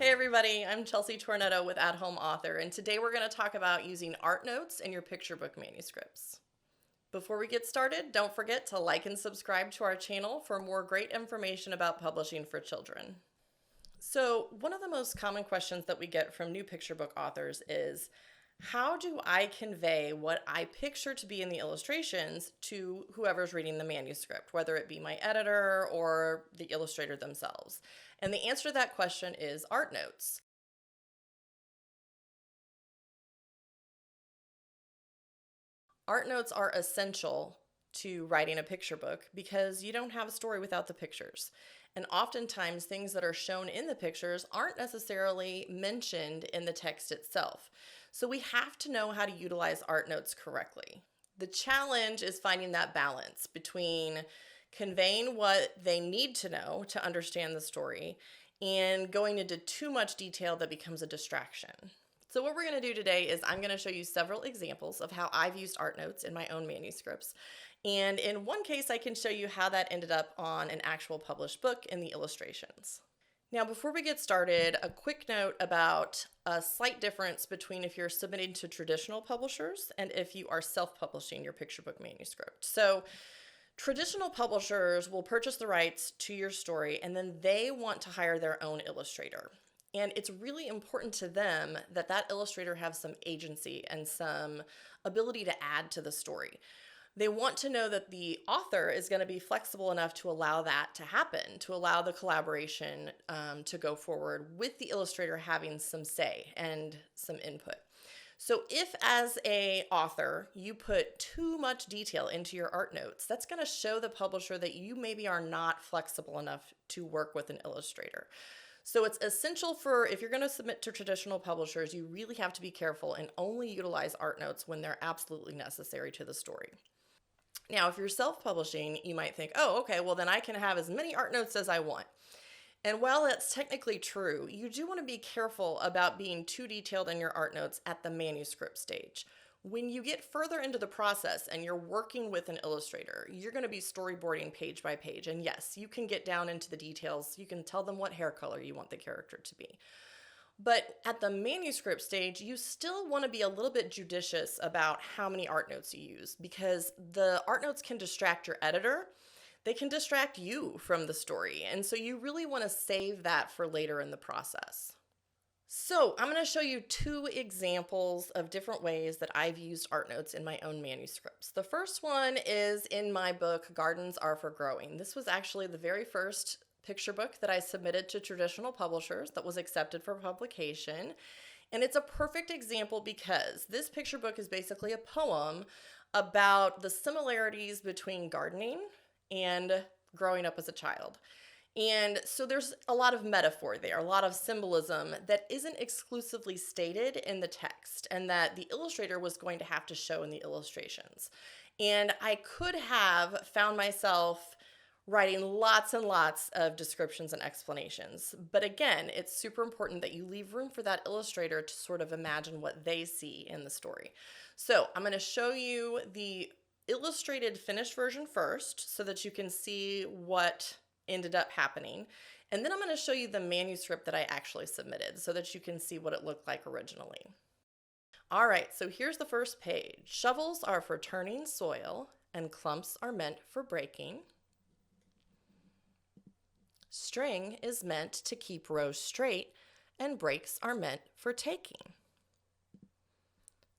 Hey everybody, I'm Chelsea Tornetto with At Home Author, and today we're going to talk about using art notes in your picture book manuscripts. Before we get started, don't forget to like and subscribe to our channel for more great information about publishing for children. So, one of the most common questions that we get from new picture book authors is, how do I convey what I picture to be in the illustrations to whoever's reading the manuscript, whether it be my editor or the illustrator themselves? And the answer to that question is art notes. Art notes are essential to writing a picture book because you don't have a story without the pictures. And oftentimes, things that are shown in the pictures aren't necessarily mentioned in the text itself. So we have to know how to utilize art notes correctly. The challenge is finding that balance between conveying what they need to know to understand the story and going into too much detail that becomes a distraction. So what we're going to do today is I'm going to show you several examples of how I've used art notes in my own manuscripts. And in one case, I can show you how that ended up on an actual published book in the illustrations. Now, before we get started, a quick note about a slight difference between if you're submitting to traditional publishers and if you are self-publishing your picture book manuscript. So traditional publishers will purchase the rights to your story and then they want to hire their own illustrator. And it's really important to them that that illustrator have some agency and some ability to add to the story. They want to know that the author is going to be flexible enough to allow that to happen, to allow the collaboration to go forward with the illustrator having some say and some input. So if as a author you put too much detail into your art notes, that's going to show the publisher that you maybe are not flexible enough to work with an illustrator. So it's essential for, if you're going to submit to traditional publishers, you really have to be careful and only utilize art notes when they're absolutely necessary to the story. Now, if you're self-publishing, you might think, oh, okay, well then I can have as many art notes as I want. And while that's technically true, you do want to be careful about being too detailed in your art notes at the manuscript stage. When you get further into the process and you're working with an illustrator, you're going to be storyboarding page by page. And yes, you can get down into the details. You can tell them what hair color you want the character to be. But at the manuscript stage, you still want to be a little bit judicious about how many art notes you use because the art notes can distract your editor. They can distract you from the story. And so you really want to save that for later in the process. So I'm going to show you two examples of different ways that I've used art notes in my own manuscripts. The first one is in my book, Gardens Are for Growing. This was actually the very first picture book that I submitted to traditional publishers that was accepted for publication. And it's a perfect example because this picture book is basically a poem about the similarities between gardening and growing up as a child. And so there's a lot of metaphor there, a lot of symbolism that isn't exclusively stated in the text and that the illustrator was going to have to show in the illustrations. And I could have found myself writing lots and lots of descriptions and explanations. But again, it's super important that you leave room for that illustrator to sort of imagine what they see in the story. So I'm going to show you the illustrated finished version first so that you can see what ended up happening. And then I'm going to show you the manuscript that I actually submitted so that you can see what it looked like originally. All right, so here's the first page. Shovels are for turning soil and clumps are meant for breaking. String is meant to keep rows straight and breaks are meant for taking.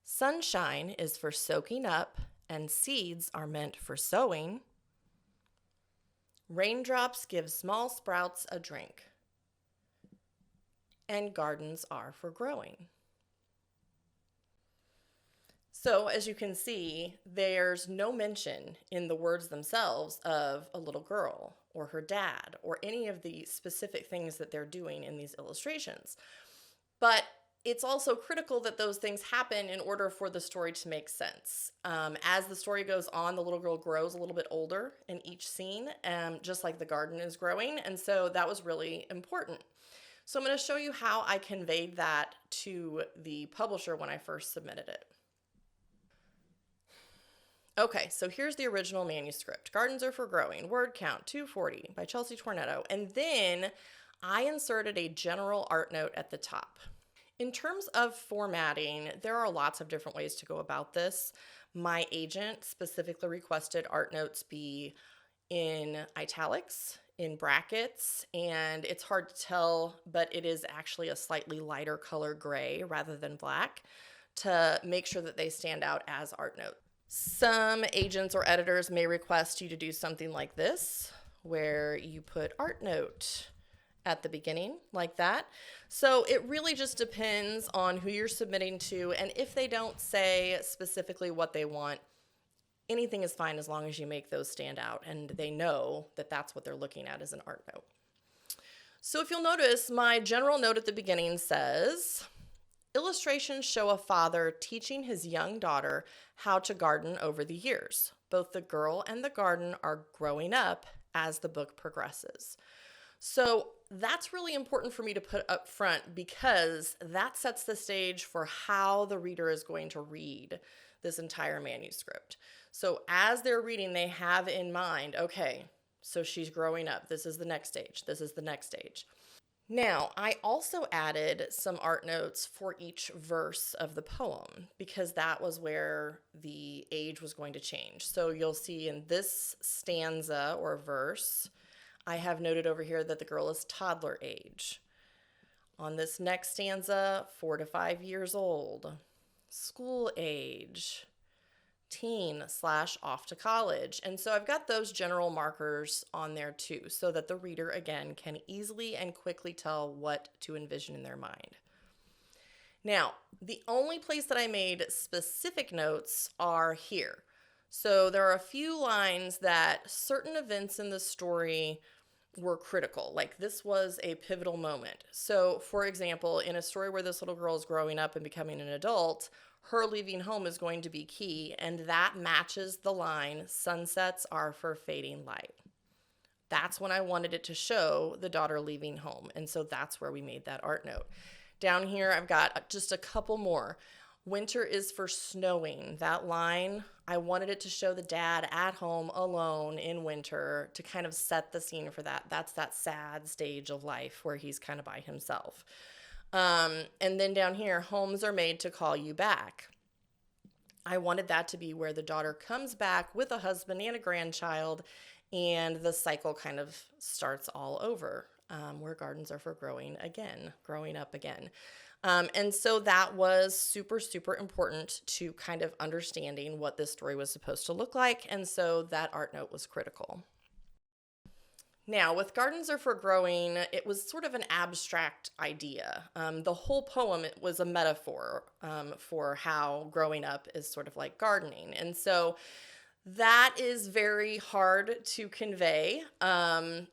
Sunshine is for soaking up and seeds are meant for sowing. Raindrops give small sprouts a drink, and gardens are for growing. So as you can see, there's no mention in the words themselves of a little girl or her dad or any of the specific things that they're doing in these illustrations. But it's also critical that those things happen in order for the story to make sense. As the story goes on, the little girl grows a little bit older in each scene, just like the garden is growing, and so that was really important. So I'm going to show you how I conveyed that to the publisher when I first submitted it. Okay, so here's the original manuscript. Gardens Are for Growing, word count 240 by Chelsea Tornetto. And then I inserted a general art note at the top. In terms of formatting, there are lots of different ways to go about this. My agent specifically requested art notes be in italics, in brackets, and it's hard to tell, but it is actually a slightly lighter color gray rather than black to make sure that they stand out as art notes. Some agents or editors may request you to do something like this, where you put art note at the beginning like that. So it really just depends on who you're submitting to, and if they don't say specifically what they want, anything is fine as long as you make those stand out and they know that that's what they're looking at as an art note. So if you'll notice, my general note at the beginning says, illustrations show a father teaching his young daughter how to garden over the years. Both the girl and the garden are growing up as the book progresses. So that's really important for me to put up front because that sets the stage for how the reader is going to read this entire manuscript. So as they're reading, they have in mind, okay, so she's growing up. This is the next stage. This is the next stage. Now, I also added some art notes for each verse of the poem because that was where the age was going to change. So you'll see in this stanza or verse, I have noted over here that the girl is toddler age. On this next stanza, 4 to 5 years old, school age, teen/off to college. And so I've got those general markers on there too, so that the reader, again, can easily and quickly tell what to envision in their mind. Now, the only place that I made specific notes are here. So there are a few lines that certain events in the story were critical. Like this was a pivotal moment. So for example, in a story where this little girl is growing up and becoming an adult, her leaving home is going to be key, and that matches the line, sunsets are for fading light. That's when I wanted it to show the daughter leaving home, and so that's where we made that art note. Down here, I've got just a couple more. Winter is for snowing. That line, I wanted it to show the dad at home alone in winter to kind of set the scene for that. That's that sad stage of life where he's kind of by himself. And then down here, homes are made to call you back. I wanted that to be where the daughter comes back with a husband and a grandchild, and the cycle kind of starts all over, where gardens are for growing up again. And so that was super, super important to kind of understanding what this story was supposed to look like. And so that art note was critical. Now, with Gardens Are for Growing, it was sort of an abstract idea. The whole poem was a metaphor for how growing up is sort of like gardening. And so that is very hard to convey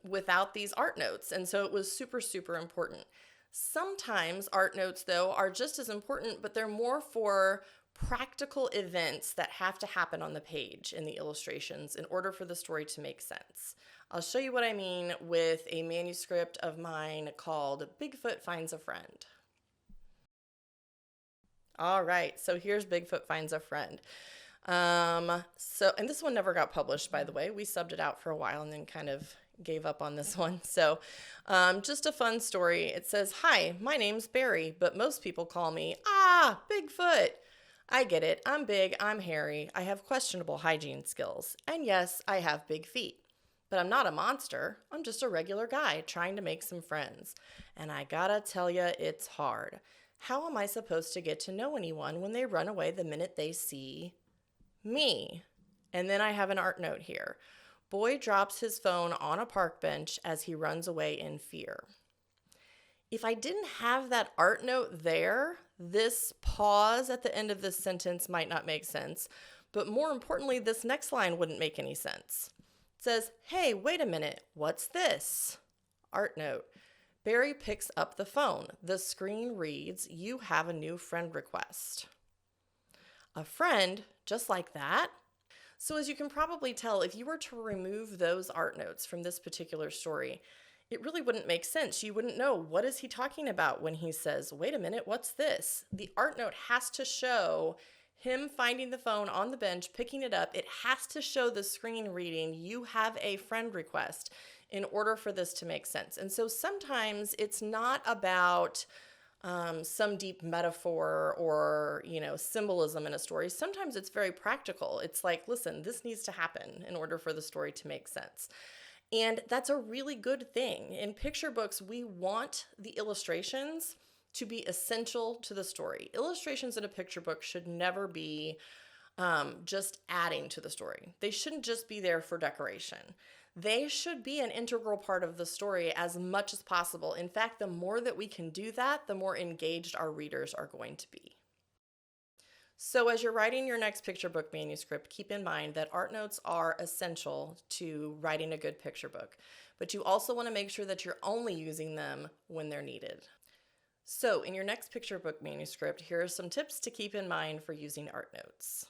without these art notes. And so it was super, super important. Sometimes art notes, though, are just as important, but they're more for practical events that have to happen on the page in the illustrations in order for the story to make sense. I'll show you what I mean with a manuscript of mine called Bigfoot Finds a Friend. All right, so here's Bigfoot Finds a Friend. And this one never got published, by the way. We subbed it out for a while and then kind of gave up on this one. So just a fun story. It says, "Hi, my name's Barry, but most people call me, Bigfoot. I get it. I'm big, I'm hairy, I have questionable hygiene skills, and yes, I have big feet. But I'm not a monster. I'm just a regular guy trying to make some friends. And I gotta tell ya, it's hard. How am I supposed to get to know anyone when they run away the minute they see me?" And then I have an art note here. "Boy drops his phone on a park bench as he runs away in fear." If I didn't have that art note there, this pause at the end of this sentence might not make sense. But more importantly, this next line wouldn't make any sense. It says, "Hey, wait a minute, what's this?" Art note. Barry picks up the phone. The screen reads, "You have a new friend request." A friend, just like that? So as you can probably tell, if you were to remove those art notes from this particular story, it really wouldn't make sense. You wouldn't know, what is he talking about when he says, "Wait a minute, what's this?" The art note has to show him finding the phone on the bench, picking it up. It has to show the screen reading, "You have a friend request." in order for this to make sense. And so sometimes it's not about some deep metaphor or symbolism in a story. Sometimes it's very practical. It's like, listen, this needs to happen in order for the story to make sense. And that's a really good thing. In picture books, we want the illustrations to be essential to the story. Illustrations in a picture book should never be just adding to the story. They shouldn't just be there for decoration. They should be an integral part of the story as much as possible. In fact, the more that we can do that, the more engaged our readers are going to be. So as you're writing your next picture book manuscript, keep in mind that art notes are essential to writing a good picture book, but you also want to make sure that you're only using them when they're needed. So in your next picture book manuscript, here are some tips to keep in mind for using art notes.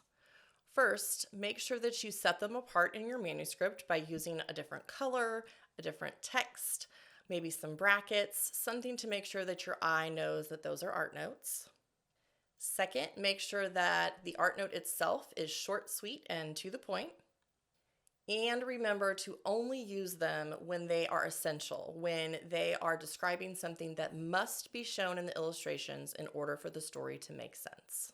First, make sure that you set them apart in your manuscript by using a different color, a different text, maybe some brackets, something to make sure that your eye knows that those are art notes. Second, make sure that the art note itself is short, sweet, and to the point. And remember to only use them when they are essential, when they are describing something that must be shown in the illustrations in order for the story to make sense.